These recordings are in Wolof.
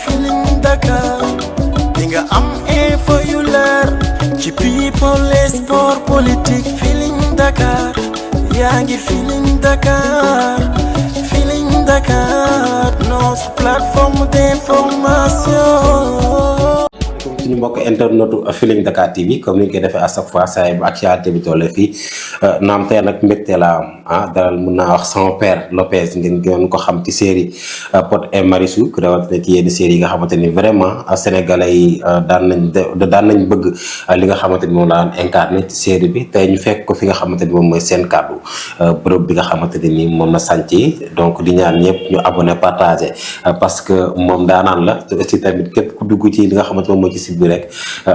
Feeling Dakar di nga am info yu leer ci people et sport politique. Feeling Dakar yaa ngi Feeling Dakar. Feeling Dakar notre plateforme d'information. suñu mbokk internetu Feeling Dakar TV comme ni ñu koy defee à chaque fois saa bu actualité bi toll fii naam tey nag mbégte laa am dalal mun naa wax sama père Lopez ngeen gën ko xam ci série Pod et Marichou rawatina ci yenn série yi nga xamante ni vraiment sénégalais yi daan nañ bëgg li nga xamante ni moom laa incarné ci série bi tey ñu fekk ko fi nga xamante ni moom mooy seen kàddu bërëb bi nga xamante ni moom la sànc donc di ñaan ñëpp ñu abonné partagé parce que moom daanaan la te aussi tamit képp ku dugg ci li nga xamante moom mooy ci site bi rek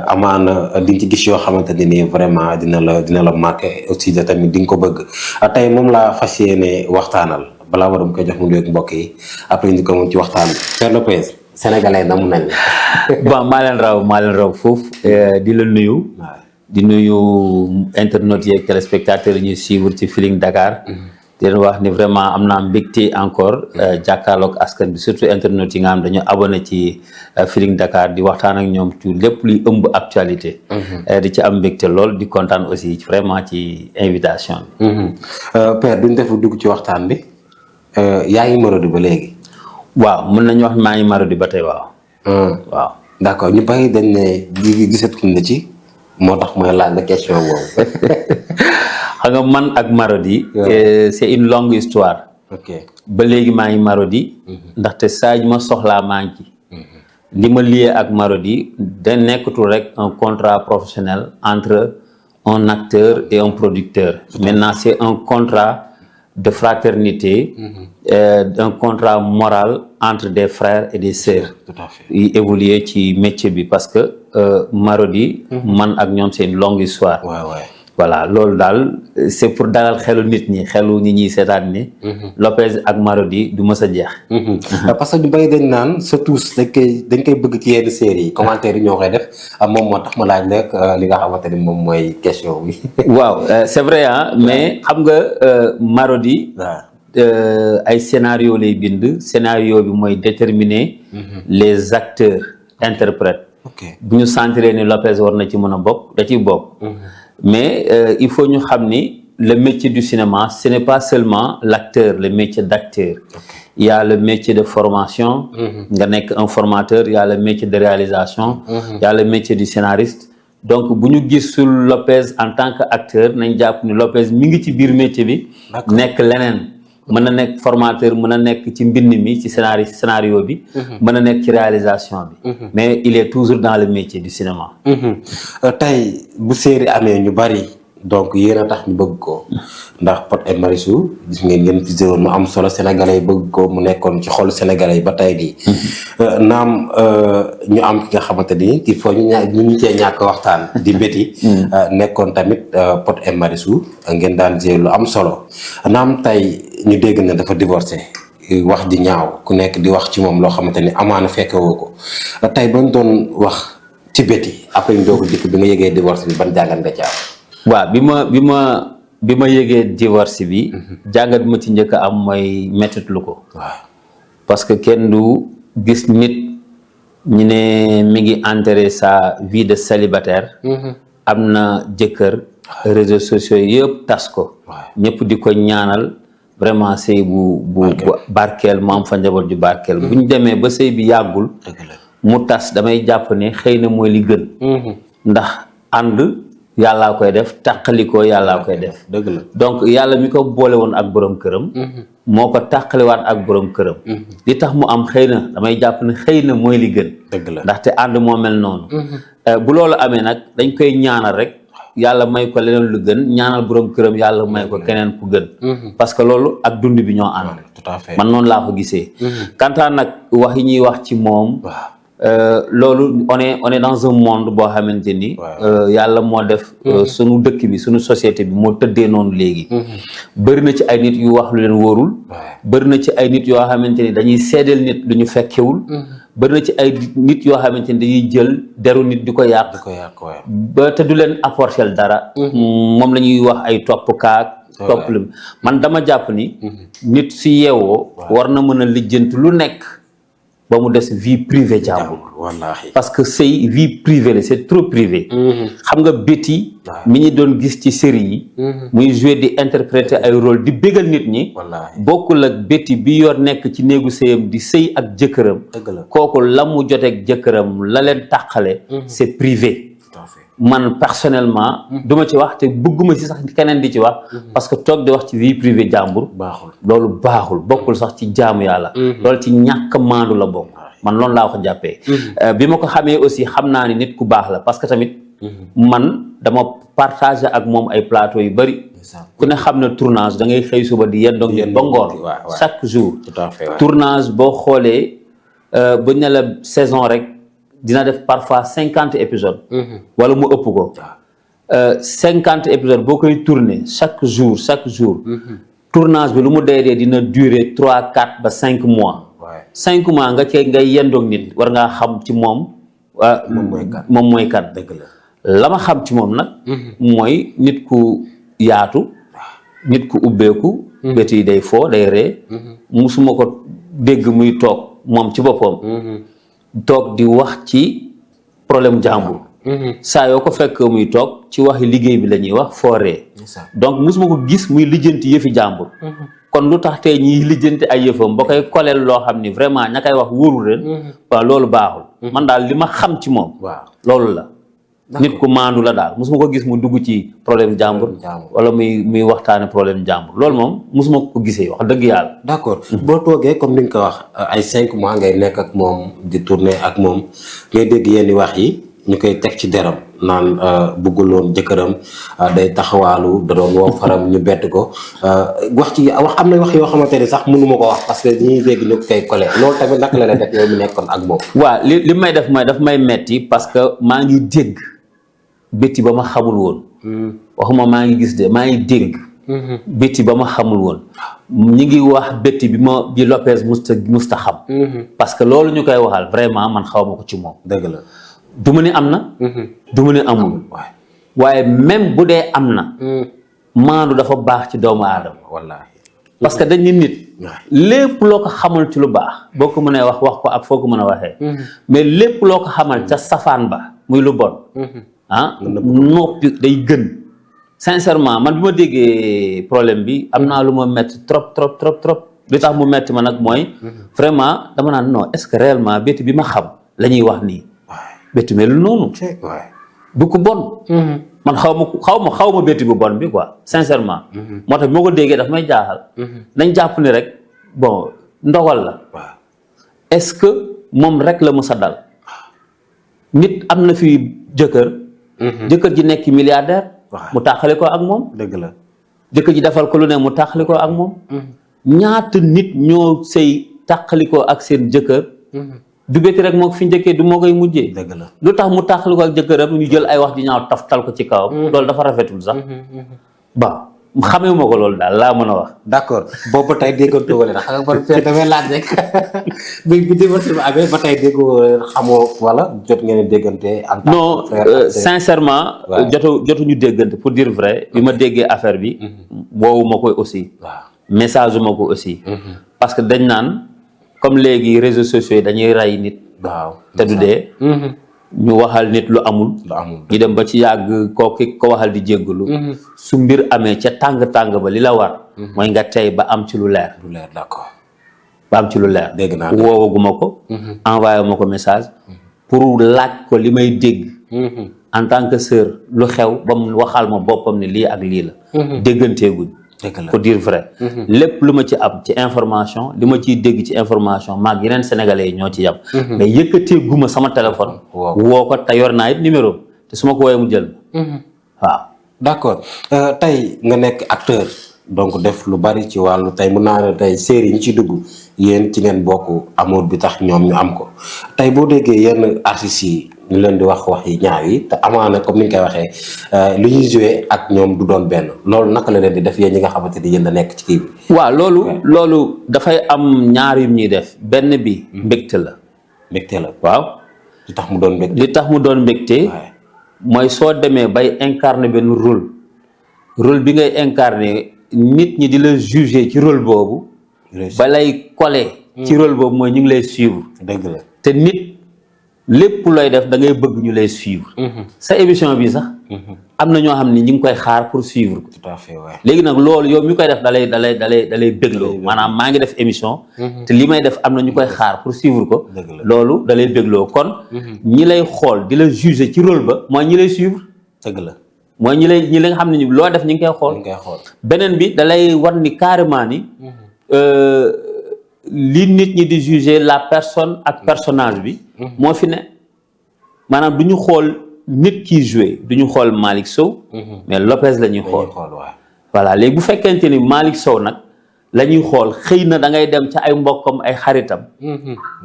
amaana di nga ci gis yoo xamante ne nii vraiment dina la marqué aussi de tamit di nga ko bëgg tey moom laa fas yéene waxtaanal balaa waram koy jox mu nuyoog mbokk yi après ñu ko moom ci waxtaan bi. Père Lopez sénégalais namu nañ bon maa leen raw foofu di la nuyu. di nuyu internautes yeeg téléspectateurs yi ñuy suivre ci Feeling Dakar. di leen wax ni vraiment am naa mbégte encore jàkkaarloog askan bi surtout internautes yi nga xam dañu abonné ci Feeling Dakar di waxtaan ak ñoom ci lépp luy ëmb actualité. di ci am mbégte lool di kontaan aussi vraiment ci invitation bi. Père duñ def dugg ci waxtaan bi yaa ngi Marodi ba léegi. waaw mën nañu wax maa ngi Marodi ba tey waaw. waaw d'accord ñu bari dañ ne gisatuñ la ci moo tax mooy laaj la question boobu. xam nga man ak Marodi. c'est une longue histoire. ok ba léegi maa ngi Marodi. ndaxte saa yu ma soxlaa maa ngi ci. li ma lié ak Marodi da nekkatul rek un contrat professionnel entre un acteur et un producteur. Maintenant c'est un contrat de fraternité. Un contrat moral entre des frères et des sœurs. tout à fait yi évoluer ci métier bi parce que Marodi. man ak ñoom c'est une longue histoire. waaw voilà loolu daal c'est pour dalal xelu nit ñi seetaan ni Lopez ak Marodi du mës a jeex. parce que ñu bari dañ naan sa tous dañ koy bëgg ci yenn série yi commentaire yi ñoo koy def moom moo tax ma laaj rek li nga xamante ni moom mooy question bi. waaw c'est vrai mais xam nga Marodi. ay scénario lay bind scénario bi mooy déterminer les acteurs interprètes. bu ñu sentiree ni Lopez war na ci mën a bokk da ciy bokk. mais il faut ñu xam ni le métier du cinéma ce n'est pas seulement l'acteur le métier d'acteur. Il y a le métier de formation. nga nekk un formateur il y a le métier de réalisation. Il y a le métier du scénariste. donc bu ñu gisul Lopez en tant que acteur nañ jàpp ni Lopez mi ngi ci biir métier bi. nekk leneen. mën na nekk formateur mën na nekk ci mbind mi ci scénario bi. mën na nekk ci réalisation bi. mais il est toujours dans le métier du cinéma. tey bu série amee ñu bari donc yéen a tax ñu bëgg ko ndax Pod et Marichou gis ngeen fi woon mu am solo sénégalais yi bëgg ko mu nekkoon ci xolu sénégalais yi ba tey di naam ñu am ki nga xamante ni il faut ñu cee ñàkk waxtaan di Betty nekkoon tamit Pod et Marichou ngeen daan jël lu am solo naam tey ñu dégg na dafa divorcé wax di ñaaw ku nekk di wax ci moom loo xamante ni amaana fekke woo ko tey bañ doon wax ci Betty après ñu doog dikk bi nga yëgee divorce bi ban jàngat nga ci am. waaw bi ma yëgee divorce bi. jàngat bi ma ci njëkk a am mooy mettitlu ko. waaw parce que kenn du gis nit ñu ne mi ngi enterrer sa vie de célibataire. am na jëkkër réseaux sociaux yëpp tas ko. ñëpp di ko ñaanal vraiment sëy bu barkeel mu am fa njaboot ju barkeel. bu ñu demee ba sëy bi yàggul. mu tas damay jàpp ne xëy na mooy li gën. ndax ànd yàllaa koy def tàqalikoo yàllaa koy def. dëgg la donc yàlla mi ko boole woon ak borom këram. moo ko tàqaliwaat ak borom këram. li tax mu am xëy na damay jàpp ne xëy na mooy li gën. dëgg la ndaxte ànd moo mel noonu. bu loolu amee nag dañ koy ñaanal rek yàlla may ko leneen lu gën ñaanal borom këram yàlla may ko keneen ku gën. parce que loolu ak dund bi ñoo ànd. tout à fait man noonu laa ko gisee. kantaan nag wax yi ñuy wax ci moom. loolu on est dans un monde boo xamante ni. yàlla moo def. sunu dëkk bi sunu société bi moo tëddee noonu léegi. bëri na ci ay nit yu wax lu leen wóorul. bëri na ci ay nit yoo xamante ni dañuy seedeel nit lu ñu fekkewul. bëri na ci ay nit yoo xamante ni dañuy jël deru nit di ko yàq. ba te du leen apporter dara. moom la ñuy wax ay topp kaak. topp lu man dama jàpp ni. nit si yeewoo. war na mën a lijjanti lu nekk. ba mu des vie privée jàmbur. wallaahi parce que sëy vie privée la c'est trop privé. xam nga Betty mi ñu doon gis ci série yi. muy jouer di interpréter ay rôle di bégal nit ñi. bokkul ak Betty bi yor nekk ci néegu sëyam di sëy ak jëkkëram. kooku la mu joteeg jëkkëram la leen tàqale. c'est privé. man personnellement duma ci wax te bëgguma ci sax keneen di ci wax parce que toog di wax ci vie privée jàmbur loolu baaxul bokkul sax ci jaamu yàlla loolu ci ñàkk maandu la bokk man loolu laa ko jàppee bi ma ko xamee aussi xam naa ni nit ku baax la parce que tamit man dama partager ak moom ay plateau yu bari ku ne xam ne tournage da ngay xëy suba di yendoog nit ba ngoon chaque jour tournage boo xoolee buñ ne la saison rek dina def parfois 50 épisodes. wala mu ëpp ko. 50 épisodes boo koy tourner chaque jour. tournage bi lu mu dee dina durer 3 4 ba 5 mois. 5 mois nga cee ngay yendoog nit war ngaa xam ci moom. moom mooy kan. dëgg la ma xam ci moom nag. mooy nit ku yaatu. nit ku ubbeeku. bët yi day foo day ree. musuma ko dégg muy toog moom ci boppam. toog di wax ci problème jàmbur saa yoo ko fekk muy toog ci waxi liggéey bi la ñuy wax fooree donc mosuma ko gis muy lijjanti yëfi jàmbur kon lu tax tey ñiy lijjanti ay yëfam ba koy koleel loo xam ni vraiment ña koy wax wóorul leen waaw loolu baaxul man daal li ma xam ci moom loolu la nit ku maandu la daal mosuma ko gis mu dugg ci problème jàmbur wala muy waxtaane problème jàmbur loolu moom mosuma ko gisee wax dëgg yàlla d'accord boo toogee comme ni nga ko wax ay 5 mois ngay nekk ak moom di tourner ak moom ngay dégg yenn wax yi ñu koy teg ci deram naan bëgguloon jëkkëram day taxawaalu da doon woo faram ñu bett ko wax am na wax yoo xamante ni sax mënuma ko wax parce que ñuy dégg ñu koy collé loolu tamit naka la def yow mi nekkoon ak moom waaw li may def mooy daf may metti parce que maa ngi dégg Betty ba ma xamul woon waxuma maa ngi gis de maa ngi dégg Betty ba ma xamul woon ñi ngi wax Betty bi Lopez musta xam parce que loolu ñu koy waxal vraiment man xaw ma ko ci moom dëgg la du ma ni am na du ma ni amul waaye même bu dee am na maandu dafa baax ci doomu aadama wallaahi parce que dañ ni nit lépp loo ko xamal ci lu baax boo ko mënee wax ko ak foo ko mën a waxee mais lépp loo ko xamal ca safaan ba muy lu bon noppi day gën sincèrement man bi ma déggee problème bi am naa lu ma metti trop li tax mu metti ma nag mooy vraiment dama naan non est-ce que réellement Betty bi ma xam la ñuy wax nii Betty mel noonu du ko bon man xaw ma Betty bu bon bi quoi sincèrement moo tax bi ma ko déggee daf may jaaxal nañ jàpp ni rek bon ndogal la est-ce que moom rek la mës a dal nit am na fi jëkkër ji nekk milliardaire mu tàqali ko ak moom dëgg la jëkkër ji defal ko lu ne mu tàqali ko ak moom ñaata nit ñoo sëy tàqali ko ak seen jëkkër du Betty rek moo fi njëkkee du moo koy mujjee dëgg la lu tax mu tàqali ko ak jëkkëram ñu jël ay wax di ñaaw taftal ko ci kawam loolu dafa rafetul sax ba xamee ma ko loolu daal laa mën a wax d'accord boobu ba tey déggantoo wala xam nga man damay laaj rek bi divorce bi amee ba tey déggoo xamoo wala jot ngeen déggante non sincèrement jotuñu déggante pour dire vrai bi ma déggee affaire bi woowu ma koy aussi message ma ko aussi parce que dañ naan comme léegi réseaux sociaux yi dañuy rey nit te du dee ñu waxal nit lu amul ñu dem ba ci yàgg ko waxal di jéggalu su mbir amee ca tàng-tàng ba li la war mooy nga tey ba am ci lu leer d'accord ba am ci lu leer dégg naa woowaguma ko envoyé ma ko message pour laaj ko li may dégg en tant que sœur lu xew ba mu waxal ma boppam ne lii ak lii la dégganteeguñ pour dire vrai lépp lu ma ci am ci information li ma ciy dégg ci information maag yeneen sénégalais yi ñoo ci yam mais yëkkatee guma sama téléphone woo ko te yor naa it numéro te su ma ko woowee mu jël waaw d'accord tey nga nekk acteur donc def lu bari ci wàllu tey mën naa ne tey série yi ñu ci dugg yéen ci ngeen bokk amour bi tax ñoom ñu am ko tey boo déggee yenn artistes yi ñu leen di wax yi ñaaw yi te amaana comme ni ñu koy waxee lu ñuy joué ak ñoom du doon benn loolu naka la leen di def yéen ñi nga xamante ni yéen a nekk ci kii bi. waaw loolu dafay am ñaar yu ñuy def benn bi mbégte la. mbégte la waaw. li tax mu doon mbégte. li tax mu doon mbégte. mooy soo demee bay incarner benn rôle bi ngay incarner nit ñi di la juger ci rôle boobu. ba lay coller ci rôle boobu mooy ñu ngi lay suivre. dëgg la te nit lépp looy def da ngay bëgg ñu lay suivre. sa émission bi sax. am na ñoo xam ne ñu ngi koy xaar pour suivre ko. tout à fait waay. léegi nag loolu yow mi koy def dalay bégloo maanaam maa ngi def émission. te li may def am na ñu koy xaar pour suivre ko. loolu dalay bégloo kon. ñi lay xool di la juger ci rôle ba mooy ñi lay suivre. dëgg la mooy ñi la nga xam ne loo def ñu ngi koy xool. beneen bi dalay war ni carrément ni. li nit ñi di juger la personne ak personnage bi. moo fi ne maanaam du ñu xool nit kiy joué du ñu xool Malick Sow. mais Lopez la ñuy xool. voilà léegi bu fekkente ni Malick Sow nag la ñuy xool xëy na da ngay dem ci ay mbokkam ay xaritam.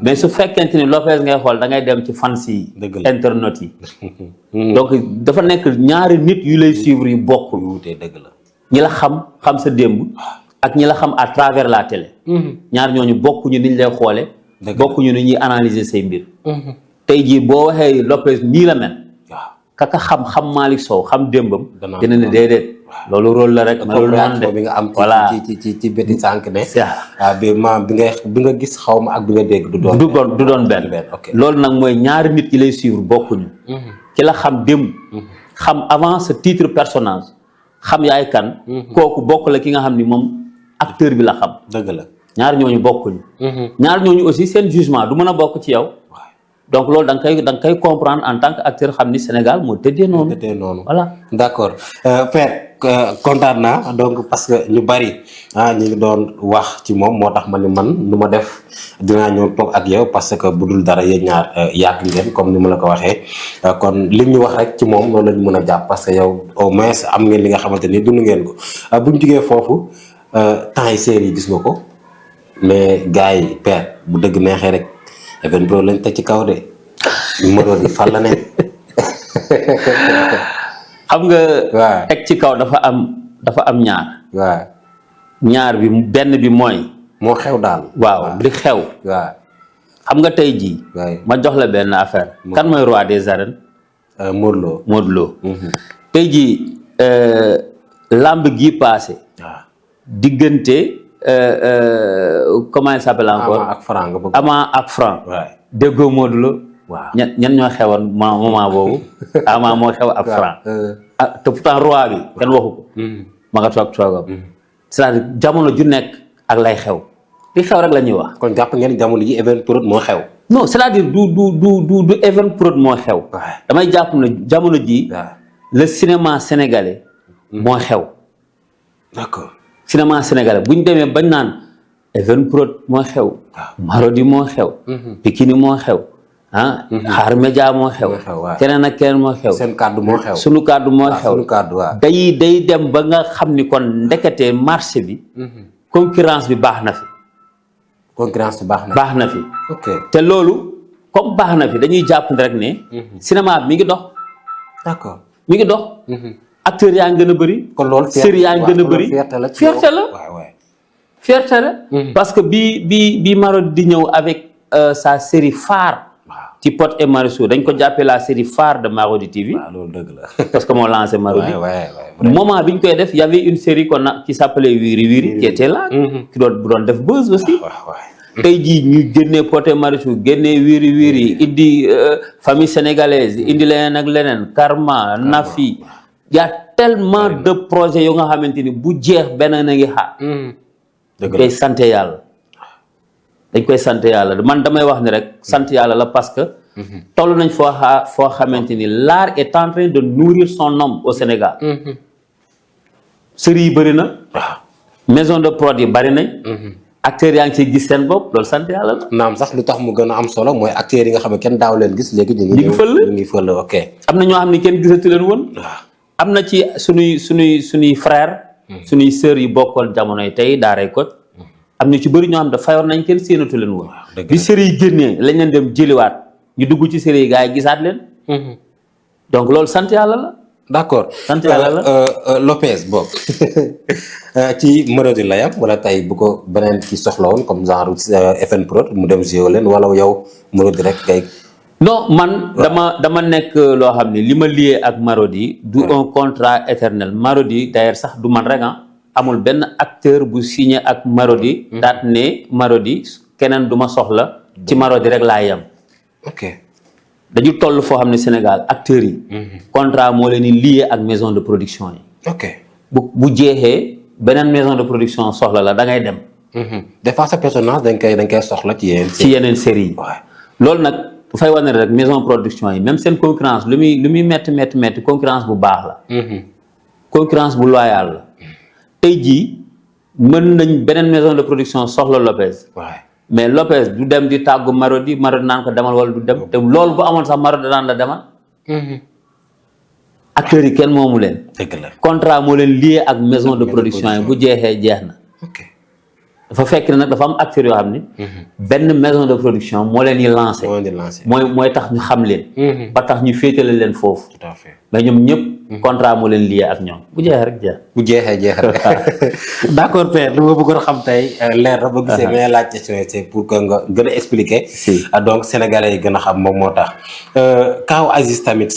mais su fekkente ni Lopez ngay xool da ngay dem ci fans yi. internet yi. donc dafa nekk ñaari nit yu lay suivre yu bokk. dëgg la ñi la xam sa démb. ak ñi la xam à travers la télé. ñaar ñooñu bokkuñu ni ñu lay xoole bokkuñu ni ñuy analyser say mbir. tey jii boo waxee Lopez nii la mel. kaka xam Malick Sow xam démbam. dina ne déedéet. loolu rôle la rek. loolu noonu de bi nga am. voilà ci bëti sànq ne. waaw bi nga gis xaw ma ak bi nga dégg du doon benn. loolu nag mooy ñaari nit yi lay suivre bokkuñu. ki la xam démb. xam avant ce titre personnage. xam yaay kan. kooku bokk la ki nga xam ni moom acteur bi la xam. dëgg la ñaar ñooñu bokkuñu. ñaar ñooñu aussi seen jugement du mën a bokk ci yow. donc loolu da nga koy comprendre en tant que acteur xam ni Sénégal moo tëddee noonu. voilà d'accord Père kontaan naa donc parce que ñu bari ñu ngi doon wax ci moom moo tax ma ni man nu ma def dinaa ñëw toog ak yow parce que bu dul dara yéen ñaar yàgg ngeen comme ni ma la ko waxee kon li ñu wax rek ci moom loolu lañu mën a jàpp parce que yow au moins am ngeen li nga xamante ni dund ngeen ko bu ñu jugee foofu temps yi série yi gis nga ko mais gars yi Père bu dëgg neexee rek. Evenprod lañ teg ci kaw de Marodi fan la ne. xam nga. teg ci kaw dafa am ñaar. waaw ñaar bi benn bi mooy. moo xew daal. waaw li xew. waaw xam nga tey jii. ma jox la benn affaire. kan mooy roi des arènes. Modou Lo. tey jii lamb gi passé. diggante. Comment il s'appelle encore Ama ak Franc déggoo Modou Lo ñan ñoo xewoon moment boobu Ama moo xew ak Franc te pourtant roi bi kenn waxu ko ma nga toogam c'est-à-dire jamono ju nekk ak lay xew li xew rek la ñuy wax kon jàpp ngeen jamono ji Evenprod moo xew non c'est-à-dire du Evenprod moo xew damay jàpp ne jamono ji le cinéma sénégalais moo xew d'accord cinéma sénégalais bu ñu demee bañ naan Evenprod moo xew. Marodi moo xew. Pikini moo xew. Xaar Média moo xew. keneen ak keneen moo xew. seen kàddu moo xew. sunu kàddu moo xew. day dem ba nga xam ni kon ndekete marché bi. concurrence bi baax na fi. concurrence bi baax na fi. ok te loolu comme baax na fi dañuy jàpp rek ne. cinéma bi mi ngi dox. d'accord mi ngi dox. acteurs yaa ngi gën a bëri. kon loolu série yaa ngi gën a bëri. fierté la fierté la. parce que bi Marodi di ñëw avec sa série phare. ci Pod et Marichou dañ ko jàppee la série phare de Marodi TV. loolu dëgg la. parce que moo lancé Marodi. moment bi ñu koy def y avait une série qui s'appelait Wiri Wiri qui était là. ki doon def buzz aussi. tey jii ñu génnee Pod et Marichou génnee Wiri Wiri indi famille sénégalaise indi leneen ak leneen Karma Nafi. y a tellement de projets yoo nga xamante ni bu jeex benn na ngi xaar. dañ koy sant yàlla. dañ koy sant yàlla man damay wax ni rek sant yàlla la parce que. toll nañ foo xamante ni l'art est en train de nourrir son homme au Sénégal. série yi bëri na. maison de prod yi bëri nañ. acteurs yaa ngi ciy gis seen bopp loolu sant yàlla la. naam sax lu tax mu gën a am solo mooy acteurs yi nga xam ne kenn daaw leen gis léegi. ñu ngi fël ok. am na ñoo xam ne kenn gisatu leen woon. am na ci suñuy frère suñuy sœurs yi bokkoon jamonoy tey daaray Kocc am na ci bëri ñoo xam ne fayoon nañ kenn séenatu leen woon bi série yi génnee lañ leen dem jëliwaat ñu dugg ci série yi gars yi gisaat leen donc loolu sant yàlla la d'accord sant yàlla la Lopez boobu ci Marodi la yam wala tey bu ko beneen ki soxla woon comme genre Evenprod mu dem géo leen wala yow Marodi rek ngay non man dama nekk loo xam ne li ma lié ak Marodi du un contrat éternel Marodi d'ailleurs sax du man rek amul benn acteur bu signé ak Marodi daat ne Marodi keneen du ma soxla ci Marodi rek laa yem. ok dañu toll foo xam ne Sénégal acteurs yi. contrat moo leen di lié ak maison de production yi. ok bu jeexee beneen maison de production soxla la da ngay dem. des fois sa personnage dañ koy soxla ci yeneen série yi. loolu nag dafay wane rek maison production yi même seen concurrence lu muy métti concurrence bu baax la. concurrence bu loyale la. tey jii mën nañ beneen maison de production soxla Lopez. mais Lopez du dem di tàggu Marodi naan ko demal wala du dem te loolu bu amoon sax Marodi daan la demal. acteurs yi kenn moomu leen. dëgg la contrat moo leen lié ak maison de production yi bu jeexee jeex na. dafa fekk ne nag dafa am acteurs yoo xam ni. benn maison de production moo leen di lancé. mooy tax ñu xam leen. ba tax ñu féetale leen foofu. tout à fait mais ñoom ñëpp. contrat moo leen lié ak ñoom bu jeexee rek jeex. bu jeexee jeex rek d' accord père lu ma bëggoon xam tey leer na ba gisee mais laaj question c'est pour que nga gën a expliquer. donc sénégalais yi gën a xam moom moo tax. kaaw Aziz tamit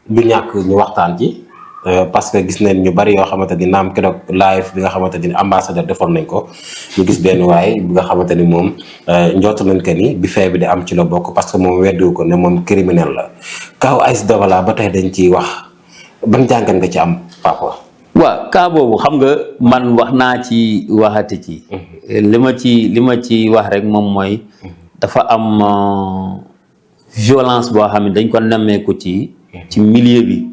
du ñàkk ñu waxtaan ci. parce que gis nañ ñu bari yoo xamante ni naam keroog live bi nga xamante ni ambassadeur defoon nañ ko ñu gis benn waay bi nga xamante ni moom njort nañ que ni bi fee bi di am ci la bokk parce que moom weddiwu ko ne moom criminel la kaaw Aziz Dabala ba tey dañ ciy wax ban jàngat nga ci am papa. waaw cas boobu xam nga man wax naa ci waxati ci. li ma ci wax rek moom mooy. dafa am violence boo xam ne dañ ko nemmeeku ci milieu bi.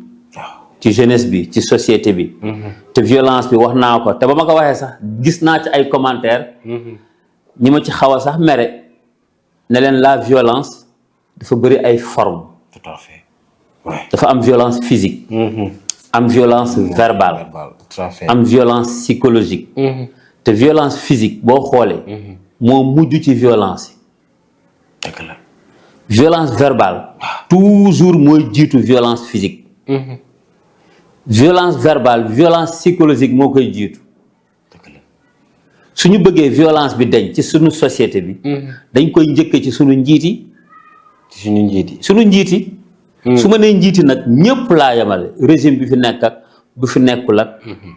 ci jeunesse bi ci société bi. te violence bi wax naa ko te ba ma ko waxee sax gis naa ci ay commentaires. ñi ma ci xaw a sax mere ne leen la violence dafa bëri ay formes. tout à fait. dafa am violence physique. am violence verbale. tout à fait. am violence psychologique. te violence physique boo xoolee. moo mujj ci violence yi. dëgg la. violence verbale. toujours mooy jiitu violence physique. violence verbale violence psychologique moo koy jiitu. suñu bëggee violence bi dañ ci suñu société bi. dañ koy njëkkee ci suñu njiiti. suñu njiiti. su ma nee njiiti nag ñëpp laa yemale régime bi fi nekk ak bu fi nekkul ak.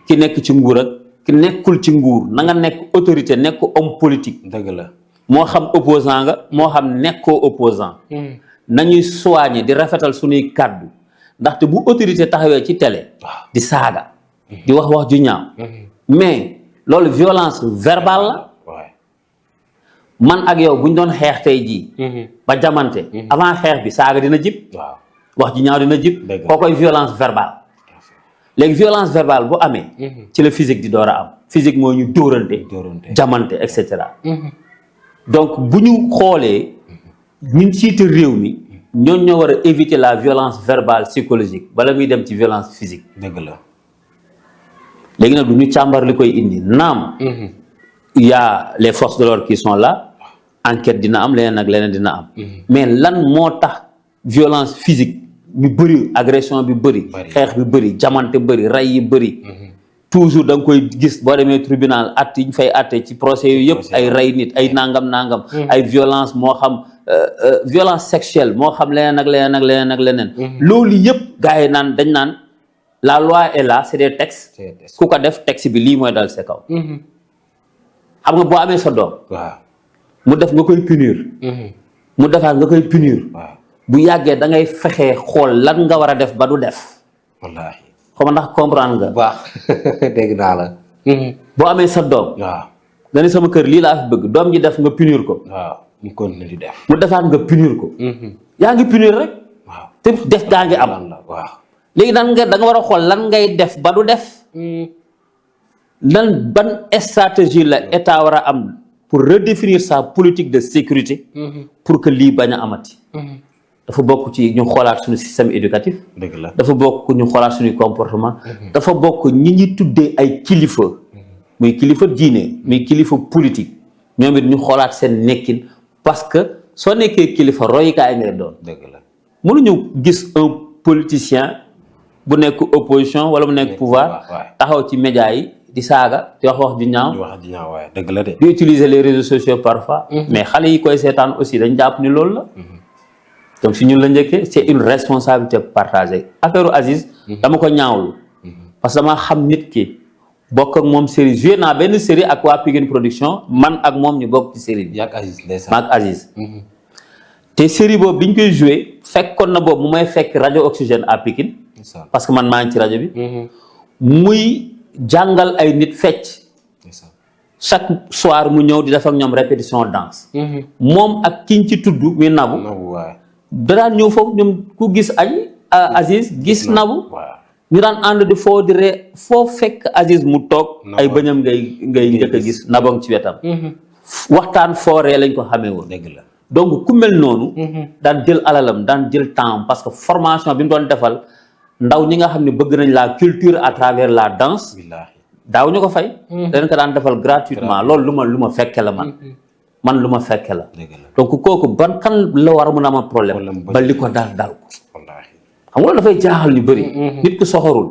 ki nekk ci nguur ak ki nekkul ci nguur na nga nekk autorité nekk homme politique. dëgg la moo xam opposant nga moo xam nekkoo opposant nañuy soigner di rafetal suñuy kàddu. ndaxte bu autorité taxawee ci télé. di saaga. di wax ju ñaaw. mais loolu violence verbale la. man ak yow bu ñu doon xeex tey jii. ba jamante. avant xeex bi saaga dina jib. wax ju ñaaw dina jib. koo koy violence verbale. léegi violence verbale bu amee. ci la physique di door a am. physique moo ñu dóorante. jamante et cetera. donc bu ñu xoolee. ñun ciite réew mi. ñooñu ñoo war a éviter la violence verbale psychologique bala muy dem ci violence physique. dëgg la. léegi nag du ñu càmbar li koy indi naam. il y a les forces de l'ordre qui sont là enquête dina am leneen ak leneen dina am. mais lan moo tax violence physique ñu bëri agression bi bëri. xeex bi bëri jamante bëri rey yi bëri. toujours da nga koy gis boo demee tribunal at yi ñu fay atte ci procès yooyu yëpp ay rey nit ay nangam. ay violence moo xam. violence sexuelle moo xam leneen ak leneen. loolu yëpp gars yi dañ naan la loi est là c'est des textes. ku ko def texte bi lii mooy dal sa kaw. xam nga boo amee sa doom. mu def nga koy punir. mu defaat nga koy punir. bu yàggee da ngay fexee xool lan nga war a def ba du def. wallaahi. xam nga ndax comprendre nga. baax dégg naa la. boo amee sa doom. nga ne sama kër lii laa fi bëgg doom ji def nga punir ko. mu continuer di def. mu defaat nga punir ko. yaa ngi punir rek. te def daa ngi am. léegi da nga war a xool lan ngay def ba du def. ban stratégie la état war a am pour redéfinir sa politique de sécurité. pour que lii bañ a amati. dafa bokk ci ñu xoolaat suñu système éducatif. dëgg la dafa bokk ñu xoolaat suñuy comportement. dafa bokk ñi tuddee ay kilifa. muy kilifa diine muy kilifa politique ñoom it ñu xoolaat seen nekkin. parce que soo nekkee kilifa royukaay ngay doon. dëgg la mënuñu gis un politicien bu nekk opposition wala mu nekk pouvoir taxaw ci média yi di saaga di wax ju ñaaw. waaye dëgg la de. di utiliser les réseaux sociaux parfois. mais xale yi koy seetaan aussi dañ jàpp ni loolu la. donc si ñun la njëkkee c'est une responsabilité partagée affaire Aziz. dama ko ñaawlu. parce que dama xam nit ki bokk ak moom série joué naa benn série ak waa Pikine production man ak moom ñu bokk ci série bi. yaa ak Aziz ndeysaan. maak Aziz. te série boobu bi ñu koy joué fekkoon na boobu mu may fekk rajo Oxygène à Pikine. parce que man maa ngi ci rajo bi. muy jàngal ay nit fecc. chaque soir mu ñëw di def ak ñoom répétition danse. moom ak kiñ ci tudd mi Nabu. daan ñëw foofu ñoom ku gis Aziz gis Nabu. ñu daan ànd di foo di ree foo fekk Aziz mu toog ay bëñam ngay njëkk a gis Nabong ci wetam. waxtaan fooree lañ ko xamee woon. dëgg la donc ku mel noonu. daan jël alalam daan jël temps parce que formation bi mu doon defal ndaw ñi nga xam ne bëgg nañ la culture à travers la danse. daaw ñu ko fay. dañ ko daan defal gratuitement loolu lu ma fekke la man lu ma fekke la. donc kooku ban kan la war a mën a am problème. ba li ko dal ko. xam nga dafay jaaxal ñu bëri. nit ku soxorul.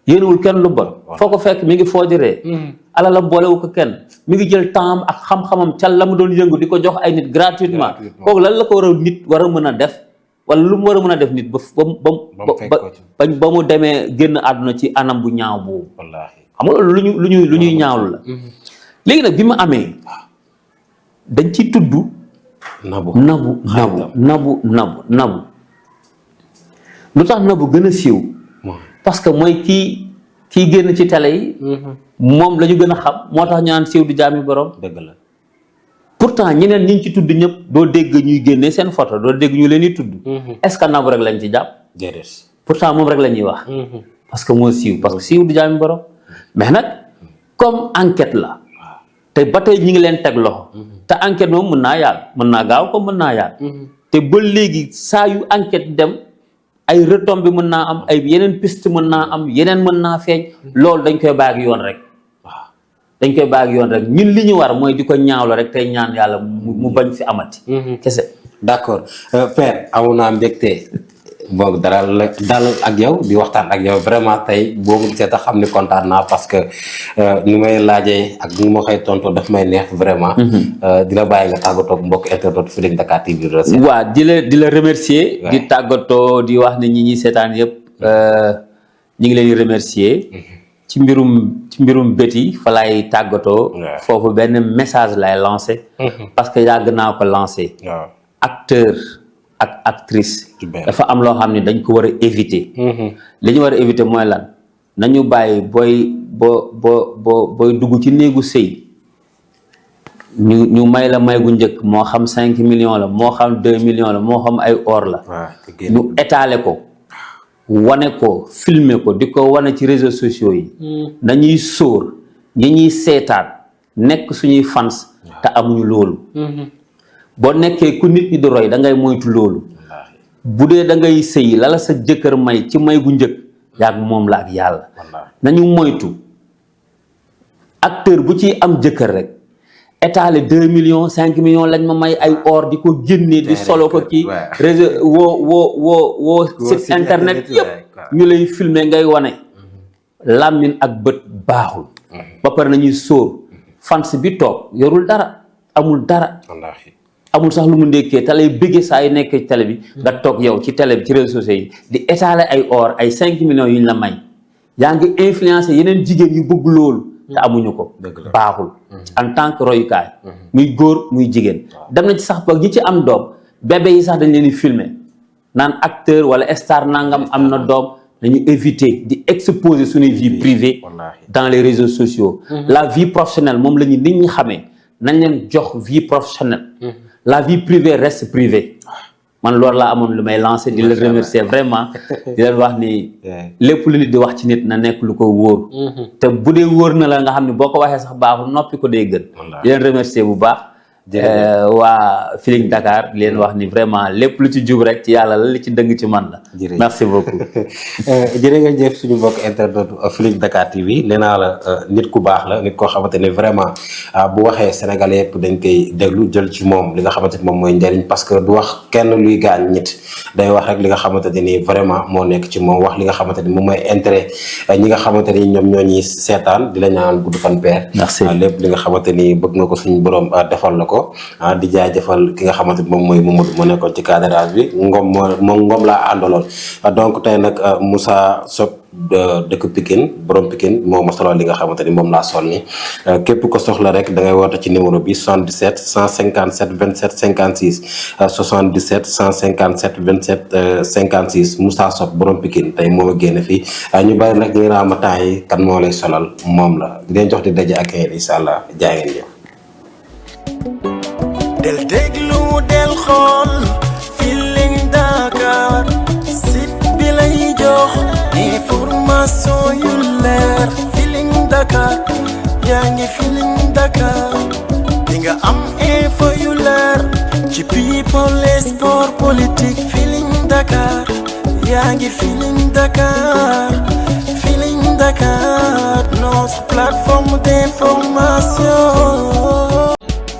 yéenewul kenn lu bon. foo ko fekk mi ngi foodiree. alalam boolewu ko kenn mi ngi jël temps ak xam-xamam ca la mu doon yëngu di ko jox ay nit gratuitement. kooku lan la ko war a nit war a mën a def wala lu mu war a mën a def nit ba mu demee génn àdduna ci anam bu ñaaw boobu. xam nga loolu lu ñuy ñaawlu la. léegi nag bi mu amee dañ ci tudd. nabu. lu tax Nabu gën a siiw parce que mooy kii génn ci télé yi moom la ñu gën a xam moo tax ñu naan siiw du jaami borom. dëgg la pourtant ñeneen ñi ci tudd ñëpp doo dégg ñuy génnee seen photo doo dégg ñu leen di tudd. est-ce que Nabu rek lañ ci jàpp. déedéet pourtant moom rek la ñuy wax. parce que moo siiw parce que siiw du jaami borom. mais nag comme enquête la te ba tey ñi ngi leen teg loxo. te enquête moom mën naa yàgg mën naa gaaw comme mën naa yàgg. te ba léegi saa yu enquête dem. ay retombées mën naa am ay yeneen piste mën naa am yeneen mën naa feeñ loolu dañ koy bàyyi yoon rek waaw dañ koy bàyyi yoon rek ñun li ñu war mooy di ko ñaawlo rek tey ñaan yàlla mu bañ fi amati. kese. d'accord Père amoon naa mbégte boog dal ak yow di waxtaan ak yow vraiment tey boo ko gisee tax xam ni kontaan naa parce que ni may laajee ak ni ma koy tontoo daf may neex vraiment. di la bàyyi nga tàggatoo mbokk internet Feeling Dakar TV. waaw di la remercier. di tàggatoo di wax ne ñi seetaan yëpp ñi ngi leen di remercier. ci mbirum béti fa lay tàggatoo. foofu benn message lay lancé. parce que yàgg naa ko lancé. acteur ak actrice dafa am loo xam ne dañ ko war a éviter. li ñu war a éviter mooy lan nañu bàyyi booy dugg ci néegu sëy ñu may la may gu njëkk moo xam 5 millions la moo xam 2 millions la moo xam ay or la ñu étaler ko wane ko filmer ko di ko wane ci réseaux sociaux yi nañuy sóor ñi ñuy seetaan nekk suñuy fans te amuñu loolu boo nekkee ku nit ñi di roy da ngay moytu loolu bu dee da ngay sëy lala sa jëkkër may ci may gu njëkk yaag moom la ak yàlla nañu moytu acteur bu ci am jëkkër rek étaler 2 millions 5 millions lañ ma may ay or di ko génnee di solo ko ci réseau woo site internet yëpp ñu lay filmer ngay wane làmmiñ ak bët baaxul ba pare nañuy sóor fans bi toog yorul dara amul dara amul sax lu mu ndékkee te lay bëggee saa yu nekk ci télé bi nga toog yow ci télé bi ci réseaux sociaux yi di étaler ay or ay 5 millions yu ñu la may yaa ngi influencer yeneen jigéen yu bëgg loolu te amuñu ko baaxul en tant que royukaay muy góor muy jigéen dem na ci sax ba ñi ci am doom bébé yi sax dañ leen di filmer naan acteur wala star nangam am na doom dañu éviter di exposer suñuy vie privée dans les réseaux sociaux la vie professionnelle moom la ñu nit ñi xamee nañ leen jox vie professionnelle la vie privée reste privée man loolu laa amoon lu may lancer di leen remercier vraiment di leen wax ni lépp lu nit di wax ci nit na nekk lu ko wóor te bu dee wóor na la nga xam ne boo ko waxee sax baaxul noppi ko day gën di leen remercier bu baax waa Feeling Dakar di leen wax ni vraiment lépp lu ci jub rek ci yàlla la li ci dëng ci man la merci beaucoup jërë nga jëf suñu mbokk internet Feeling Dakar TV nee naa la nit ku baax la nit koo xamante ne vraiment bu waxee sénégalais yëpp dañ koy déglu jël ci moom li nga xamante ni moom mooy njëriñ parce que du wax kenn luy gaañ nit day wax rek li nga xamante ne ni vraiment moo nekk ci moom wax li nga xamante ni moom mooy intérêt ñi nga xamante ni ñoom ñoo ñuy seetaan di la ñaan gudd fan Père lépp li nga xamante ni bëgg nga ko suñu borom defal la ko di jaajëfal ki nga xamante ni moom mooy Mamadou moo nekkoon ci cadrage bi Ngom laa àndaloon donc tey nag Moussa Sob dëkk Pikine borom Pikine moo ma solo li nga xamante ni moom laa sol ni képp ko soxla rek da ngay woote ci numéro bi 77 157 27 56 77 157 27 56 Moussa Sock borom Pikine tey moo ma génn fii ñu bari nag ñu ngi naan ma temps yi kan moo lay solal moom la di leen jox di daje ak yéen incha allah jaay ngeen jëf. del déglu del xool Feeling Dakar site bi lay jox information yu leer Feeling Dakar yaa ngi Feeling Dakar di nga am info yu leer ci people et sport politique Feeling Dakar yaa ngi Feeling Dakar Feeling Dakar notre plateforme d'information